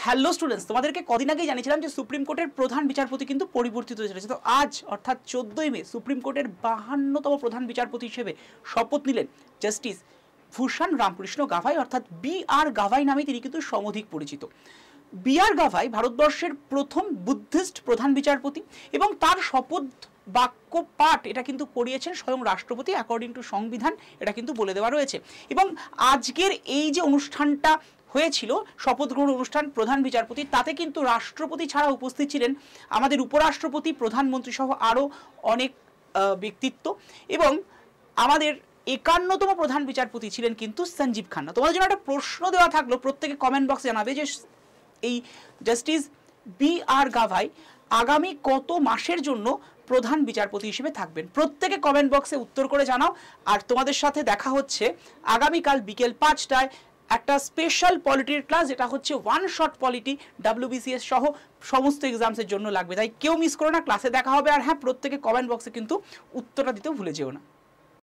Hello students, তোমাদেরকে কদিন আগেই জানিয়েছিলাম যে সুপ্রিম কোর্টের প্রধান বিচারপতি কিন্তু পরিবর্তিত হয়ে চলেছে। তো আজ অর্থাৎ 14ই মে সুপ্রিম কোর্টের 52তম প্রধান বিচারপতি হিসেবে শপথ নিলেন জাস্টিস ভূষণ রামকৃষ্ণ গাভাই, অর্থাৎ বি.আর. গাভাই নামে তিনি কিন্তু সমধিক পরিচিত। বি.আর. গাভাই ভারতবর্ষের প্রথম বুদ্ধিস্ট প্রধান বিচারপতি এবং তার শপথ বাক্য পাঠ এটা কিন্তু করিয়েছেন স্বয়ং রাষ্ট্রপতি অ্যাকর্ডিং টু সংবিধান, এটা কিন্তু বলে দেওয়া রয়েছে। এবং আজকের এই যে অনুষ্ঠানটা হয়েছিল শপথ গ্রহণ অনুষ্ঠান প্রধান বিচারপতি, তাতে কিন্তু রাষ্ট্রপতি ছাড়া উপস্থিত ছিলেন আমাদের উপরাষ্ট্রপতি, প্রধানমন্ত্রী সহ আরও অনেক ব্যক্তিত্ব। এবং আমাদের 51তম প্রধান বিচারপতি ছিলেন কিন্তু সঞ্জীব খান্না। তোমাদের জন্য একটা প্রশ্ন দেওয়া থাকলো, প্রত্যেকে কমেন্ট বক্সে জানাবে যে এই জাস্টিস বি.আর. গাভাই আগামী কত মাসের জন্য প্রধান বিচারপতি হিসেবে থাকবেন। প্রত্যেকে কমেন্ট বক্সে উত্তর করে জানাও। আর তোমাদের সাথে দেখা হচ্ছে আগামীকাল বিকেল 5টায় একটা স্পেশাল পলিটির ক্লাস, যেটা হচ্ছে ওয়ান শট পলিটি, WBCS সহ সমস্ত এক্সামসের জন্য লাগবে, তাই কেউ মিস করো না। ক্লাসে দেখা হবে। আর হ্যাঁ, প্রত্যেকে কমেন্ট বক্সে কিন্তু উত্তরটা দিতেও ভুলে যেও না।